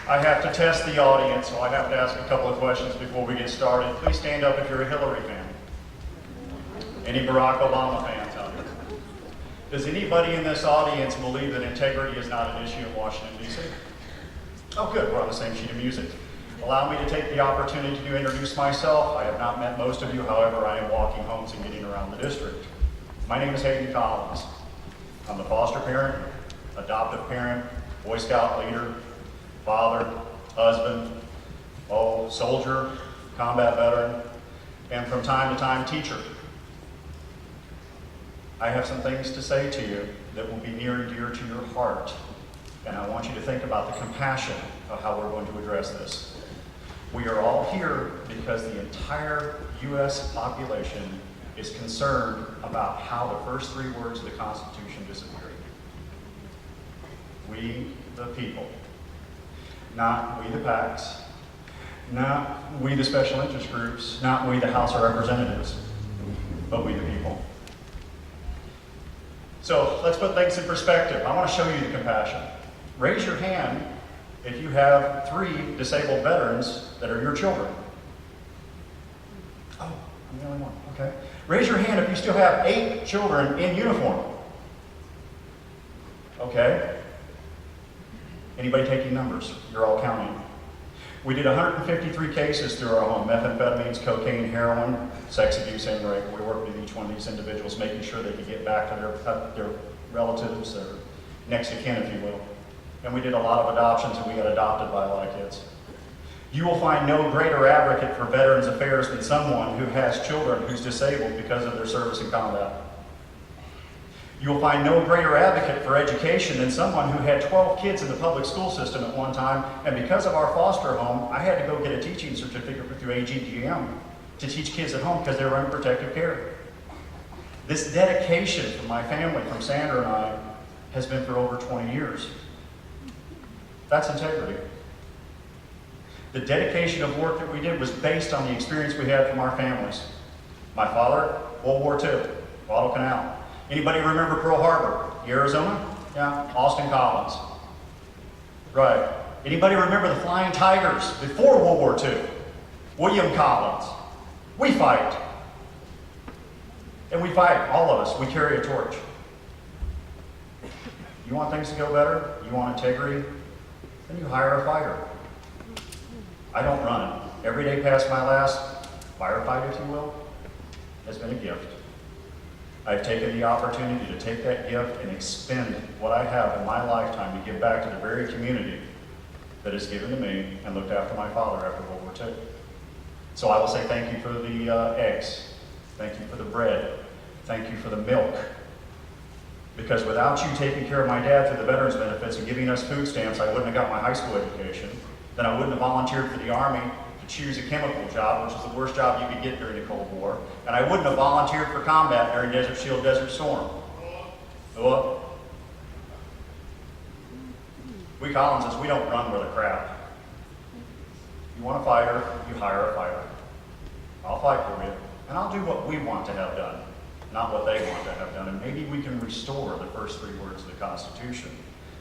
I have to test the audience, so I have to ask a couple of questions before we get started. Please stand up if you're a Hillary fan. Any Barack Obama fans out there? Does anybody in this audience believe that integrity is not an issue in Washington, D.C.? Oh, good, we're on the same sheet of music. Allow me to take the opportunity to introduce myself. I have not met most of you, however, I am walking homes and getting around the district. My name is Hayden Collins. I'm a foster parent, adoptive parent, Boy Scout leader, father, husband, soldier, combat veteran, and from time to time, teacher. I have some things to say to you that will be near and dear to your heart, and I want you to think about the compassion of how we're going to address this. We are all here because the entire U.S. population is concerned about how the first three words of the Constitution disappeared. We the people. Not we the PACs, not we the special interest groups, not we the House of Representatives, but we the people. So let's put things in perspective. I want to show you the compassion. Raise your hand if you have 3 disabled veterans that are your children. Oh, I'm the only one, okay. Raise your hand if you still have 8 children in uniform. Okay. Anybody taking numbers? You're all counting. We did 153 cases through our home: methamphetamines, cocaine, heroin, sex abuse, and rape. We worked with each one of these individuals, making sure they could get back to their relatives, their next of kin, if you will. And we did a lot of adoptions, and we got adopted by a lot of kids. You will find no greater advocate for Veterans Affairs than someone who has children who's disabled because of their service in combat. You will find no greater advocate for education than someone who had 12 kids in the public school system at one time, and because of our foster home, I had to go get a teaching certificate through AGGM to teach kids at home because they were in protective care. This dedication from my family, from Sandra and I, has been for over 20 years. That's integrity. The dedication of work that we did was based on the experience we had from our families. My father, World War II, Guadalcanal. Anybody remember Pearl Harbor, Arizona? Yeah, Austin Collins. Right. Anybody remember the Flying Tigers before World War II? William Collins. We fight. And we fight, all of us. We carry a torch. You want things to go better? You want integrity? Then you hire a fighter. I don't run it. Every day past my last firefight, if you will, has been a gift. I've taken the opportunity to take that gift and expend what I have in my lifetime to give back to the very community that is given to me and looked after my father after World War II. So I will say thank you for the eggs. Thank you for the bread. Thank you for the milk. Because without you taking care of my dad through the veterans benefits and giving us food stamps, I wouldn't have got my high school education. Then I wouldn't have volunteered for the Army to choose a chemical job, which is the worst job you could get during the Cold War. And I wouldn't have volunteered for combat during Desert Shield, Desert Storm. What? We Collinses, we don't run with a crap. You want a fighter, you hire a fighter. I'll fight for you, and I'll do what we want to have done, not what they want to have done. And maybe we can restore the first 3 words of the Constitution.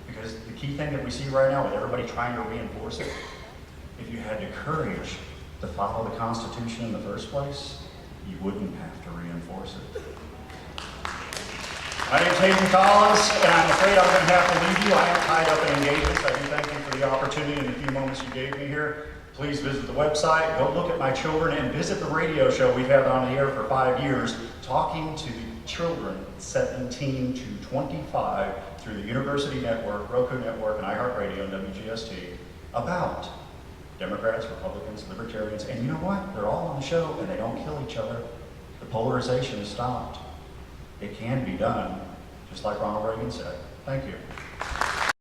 Because the key thing that we see right now with everybody trying to reinforce it, if you had the courage to follow the Constitution in the first place, you wouldn't have to reinforce it. My name is Hayden Collins, and I'm afraid I'm going to have to leave you. I am tied up in engagements. I do thank you for the opportunity and the few moments you gave me here. Please visit the website, go look at my children, and visit the radio show we've had on the air for 5 years, talking to the children 17 to 25 through the University Network, Roku Network, and iHeartRadio and WGST about Democrats, Republicans, Libertarians, and you know what? They're all on the show and they don't kill each other. The polarization is stopped. It can be done, just like Ronald Reagan said. Thank you.